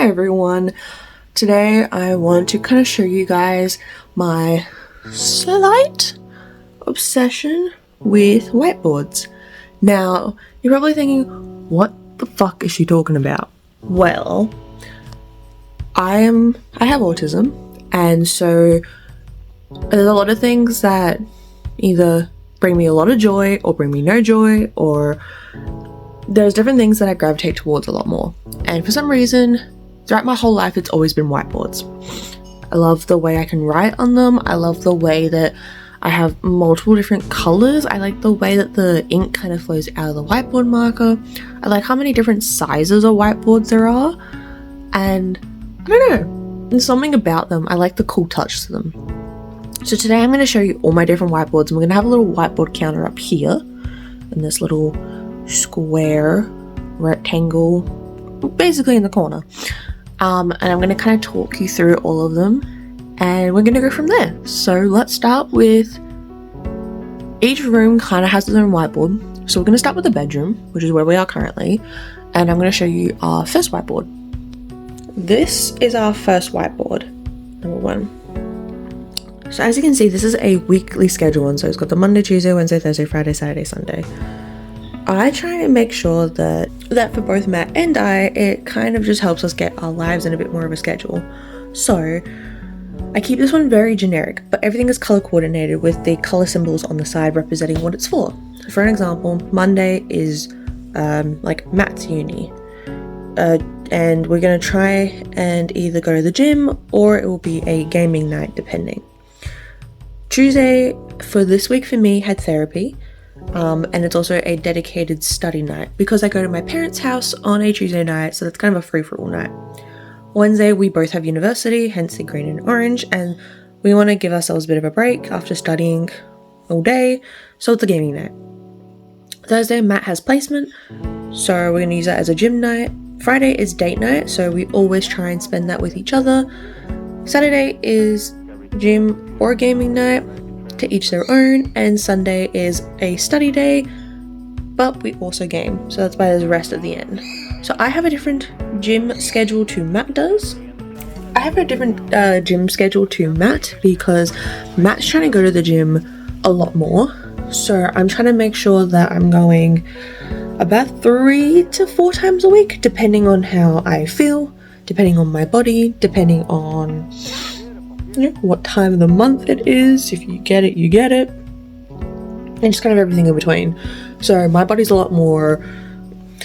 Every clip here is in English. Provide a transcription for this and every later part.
everyone. Today I want to kind of show you guys my slight obsession with whiteboards. Now, you're probably thinking, what the fuck is she talking about? Well, I have autism, and so there's a lot of things that either bring me a lot of joy or bring me no joy, or there's different things that I gravitate towards a lot more. And for some reason, throughout my whole life, it's always been whiteboards. I love the way I can write on them. I love the way that I have multiple different colors. I like the way that the ink kind of flows out of the whiteboard marker. I like how many different sizes of whiteboards there are. And I don't know, there's something about them. I like the cool touch to them. So today I'm going to show you all my different whiteboards. I'm going to have a little whiteboard counter up here in this little square rectangle, basically in the corner. And I'm going to kind of talk you through all of them, and we're going to go from there. So let's start with, each room kind of has its own whiteboard. So we're going to start with the bedroom, which is where we are currently, and I'm going to show you our first whiteboard. This is our first whiteboard, number one. So as you can see, this is a weekly schedule one, so it's got the Monday, Tuesday, Wednesday, Thursday, Friday, Saturday, Sunday. I try to make sure that for both Matt and I, it kind of just helps us get our lives in a bit more of a schedule. So I keep this one very generic, but everything is color coordinated with the color symbols on the side representing what it's for. For an example, Monday is like Matt's uni, and we're going to try and either go to the gym or it will be a gaming night, depending. Tuesday for this week for me had therapy. And it's also a dedicated study night because I go to my parents' house on a Tuesday night, so that's kind of a free-for-all night. Wednesday, we both have university, hence the green and orange, and we want to give ourselves a bit of a break after studying all day, so it's a gaming night. Thursday, Matt has placement, so we're going to use that as a gym night. Friday is date night, so we always try and spend that with each other. Saturday is gym or gaming night, to each their own, and Sunday is a study day, but we also game, so that's why there's rest at the end. So I have a different gym schedule to Matt does. I have a different gym schedule to Matt because Matt's trying to go to the gym a lot more, so I'm trying to make sure that I'm going about 3 to 4 times a week, depending on how I feel, depending on my body, depending on what time of the month it is. If you get it, you get it, and just kind of everything in between. So my body's a lot more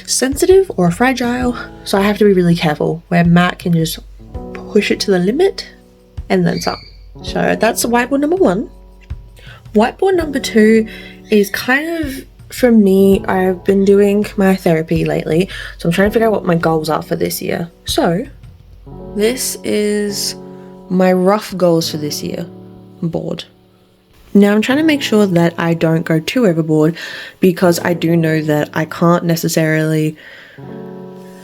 sensitive or fragile, so I have to be really careful, where Matt can just push it to the limit and then some. So that's whiteboard number one. Whiteboard number two is kind of, for me, I've been doing my therapy lately, so I'm trying to figure out what my goals are for this year. So this is my rough goals for this year board. Now I'm trying to make sure that I don't go too overboard, because I do know that I can't necessarily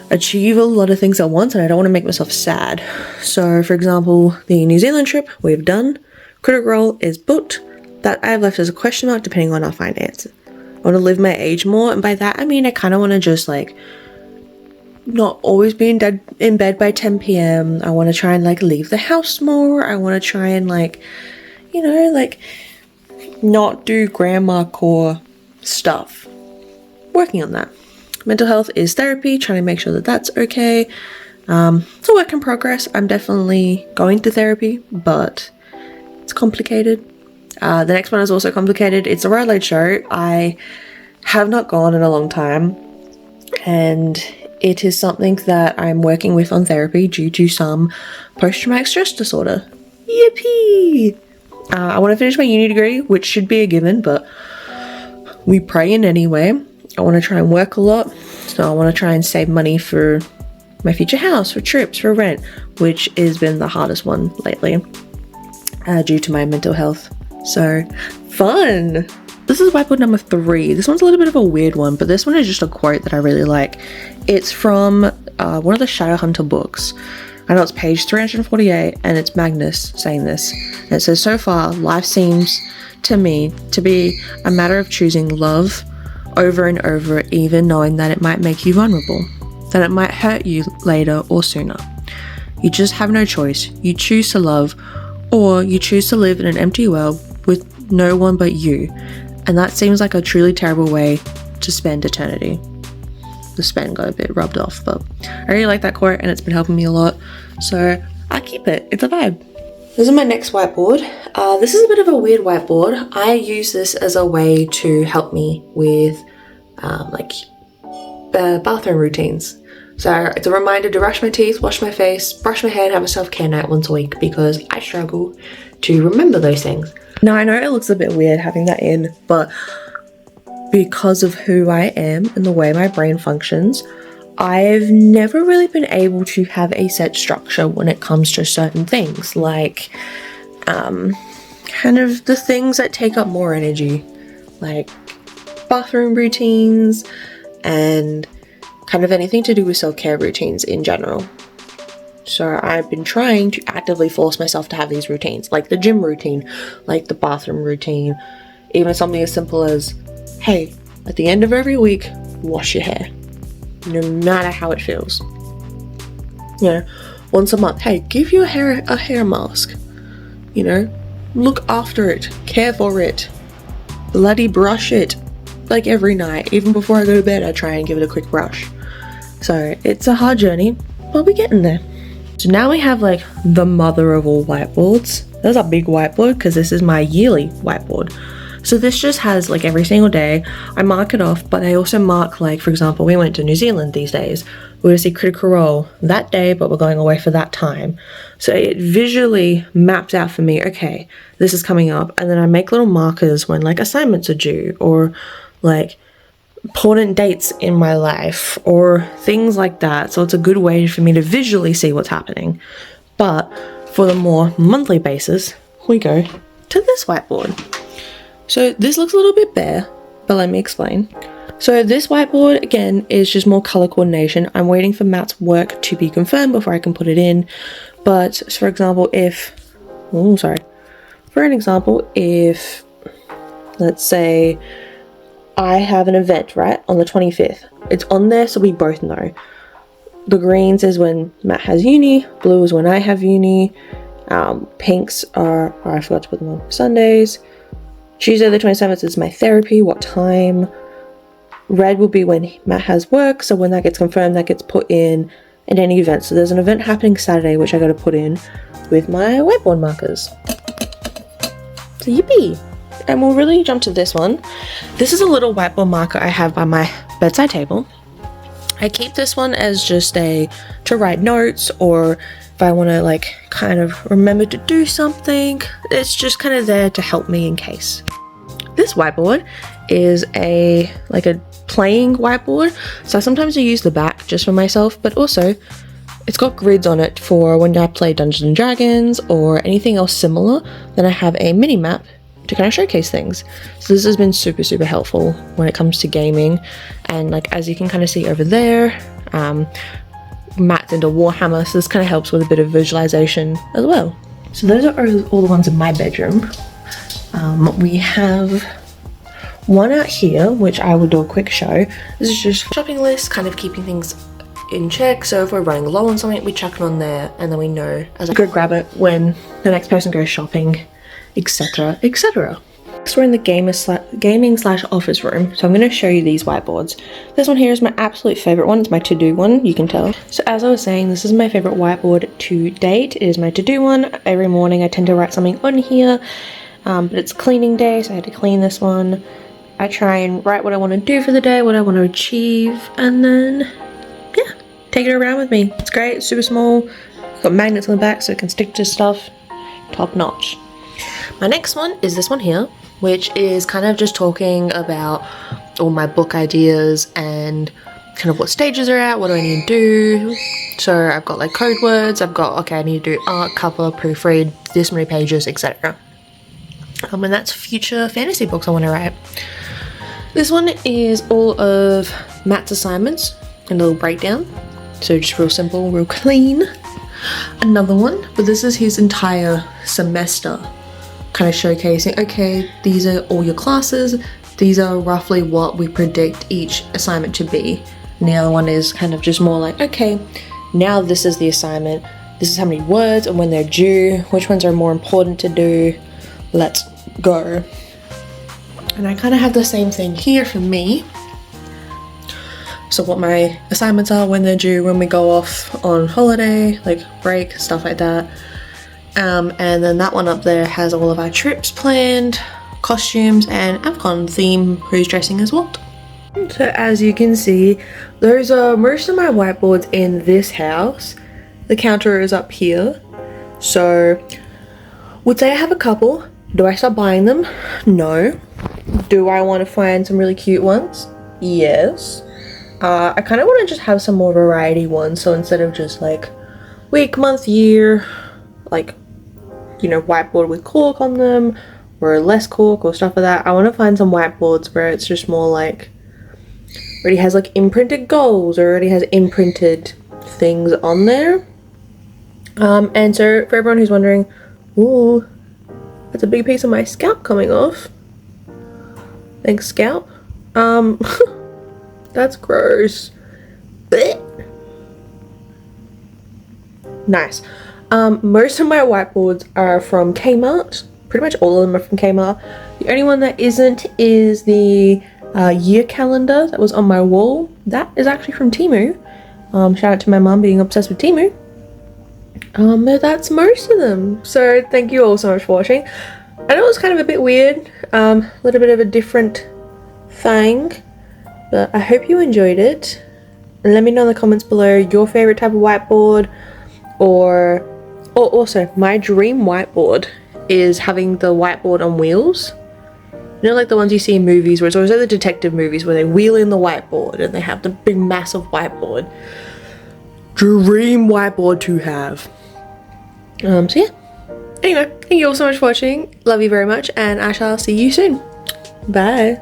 achieve a lot of things at once, and I don't want to make myself sad. So for example, the New Zealand trip we've done, critic role is booked, that I have left as a question mark depending on our finances. I want to live my age more, and by that I mean I kind of want to just not always be in bed by 10 p.m. I want to try and leave the house more. I want to try and not do grandma core stuff. Working on that. Mental health is therapy, trying to make sure that that's okay. It's a work in progress. I'm definitely going to therapy, but it's complicated. The next one is also complicated. It's a Ride show. I have not gone in a long time, and it is something that I'm working with on therapy due to some post-traumatic stress disorder. Yippee! I want to finish my uni degree, which should be a given, but we pray in anyway. I want to try and work a lot, so I want to try and save money for my future house, for trips, for rent, which has been the hardest one lately due to my mental health. So, fun! This is whiteboard number 3. This one's a little bit of a weird one, but this one is just a quote that I really like. It's from one of the Shadowhunter books. I know it's page 348, and it's Magnus saying this. And it says, "So far, life seems to me to be a matter of choosing love over and over, even knowing that it might make you vulnerable, that it might hurt you later or sooner. You just have no choice. You choose to love, or you choose to live in an empty world with no one but you. And that seems like a truly terrible way to spend eternity. The spend got a bit rubbed off, but I really like that quote and it's been helping me a lot. So I keep it. It's a vibe. This is my next whiteboard. This is a bit of a weird whiteboard. I use this as a way to help me with bathroom routines. So it's a reminder to brush my teeth, wash my face, brush my hair, and have a self-care night once a week because I struggle to remember those things. Now I know it looks a bit weird having that in, but because of who I am and the way my brain functions, I've never really been able to have a set structure when it comes to certain things, like kind of the things that take up more energy, like bathroom routines and kind of anything to do with self-care routines in general. So I've been trying to actively force myself to have these routines, like the gym routine, like the bathroom routine, even something as simple as, hey, at the end of every week, wash your hair, no matter how it feels. You know, once a month, hey, give your hair a hair mask. You know, look after it, care for it, bloody brush it, like every night. Even before I go to bed, I try and give it a quick brush. So it's a hard journey, but we're getting there. So now we have like the mother of all whiteboards. There's a big whiteboard because this is my yearly whiteboard. So this just has like every single day, I mark it off, but I also mark, like, for example, we went to New Zealand these days. We're to see Critical Role that day, but we're going away for that time. So it visually maps out for me, okay, this is coming up. And then I make little markers when like assignments are due or like important dates in my life or things like that. So it's a good way for me to visually see what's happening. But for the more monthly basis, we go to this whiteboard. So this looks a little bit bare, but let me explain. So this whiteboard, again, is just more color coordination. I'm waiting for Matt's work to be confirmed before I can put it in. But for example, if, let's say I have an event, right, on the 25th, it's on there so we both know. The greens is when Matt has uni, blue is when I have uni, pinks are, I forgot to put them on Sundays. Tuesday the 27th is my therapy, what time. Red will be when Matt has work, so when that gets confirmed, that gets put in any event. So there's an event happening Saturday, which I got to put in with my whiteboard markers. So yippee! And we'll really jump to this one. This is a little whiteboard marker I have by my bedside table. I keep this one as just to write notes, or if I want to like kind of remember to do something, it's just kind of there to help me in case. This whiteboard is a playing whiteboard, so sometimes I use the back just for myself, but also it's got grids on it for when I play Dungeons and Dragons or anything else similar. Then I have a mini map to kind of showcase things. So this has been super, super helpful when it comes to gaming. And like, as you can kind of see over there, Matt's into Warhammer, so this kind of helps with a bit of visualization as well. So those are all the ones in my bedroom. We have one out here, which I will do a quick show. This is just shopping list, kind of keeping things in check. So if we're running low on something, we chuck it on there, and then we know as I go grab it when the next person goes shopping, etc., etc. Next, we're in the gaming slash office room, so I'm going to show you these whiteboards. This one here is my absolute favorite one. It's my to-do one, you can tell. So as I was saying, this is my favorite whiteboard to date. It is my to-do one. Every morning I tend to write something on here, but it's cleaning day, so I had to clean this one. I try and write what I want to do for the day, what I want to achieve, and then, yeah, take it around with me. It's great, it's super small. It's got magnets on the back so it can stick to stuff. Top notch. My next one is this one here, which is kind of just talking about all my book ideas and kind of what stages are at, what do I need to do. So I've got like code words, I've got, okay, I need to do art, cover, proofread, this many pages, etc. And that's future fantasy books I want to write. This one is all of Matt's assignments and a little breakdown. So just real simple, real clean. Another one, but this is his entire semester, kind of showcasing, okay, these are all your classes, these are roughly what we predict each assignment to be. And the other one is kind of just more like, okay, now this is the assignment, This is how many words and when they're due, which ones are more important to do. Let's go. And I kind of have the same thing here for me. So what my assignments are, when they're due, when we go off on holiday, like break, stuff like that. And then that one up there has all of our trips planned, costumes, and AVCON theme, who's dressing as what. So as you can see, those are most of my whiteboards in this house. The counter is up here. So, would say I have a couple. Do I start buying them? No. Do I want to find some really cute ones? Yes. I kind of want to just have some more variety ones. So instead of just like week, month, year, like, you know, whiteboard with cork on them or less cork or stuff like that, I want to find some whiteboards where it's just more like already has like imprinted goals or already has imprinted things on there. And so for everyone who's wondering, ooh, that's a big piece of my scalp coming off. Thanks, scalp. That's gross. Blech. Nice. Most of my whiteboards are from Kmart. Pretty much all of them are from Kmart. The only one that isn't is the year calendar that was on my wall. That is actually from Temu. Shout out to my mum being obsessed with Temu. But that's most of them. So thank you all so much for watching. I know it was kind of a bit weird, a little bit of a different thing, but I hope you enjoyed it. And let me know in the comments below your favorite type of whiteboard, or also my dream whiteboard is having the whiteboard on wheels. You know, like the ones you see in movies where it's always like the detective movies where they wheel in the whiteboard and they have the big massive whiteboard. Dream whiteboard to have. So yeah. Anyway, thank you all so much for watching. Love you very much, and I shall see you soon. Bye.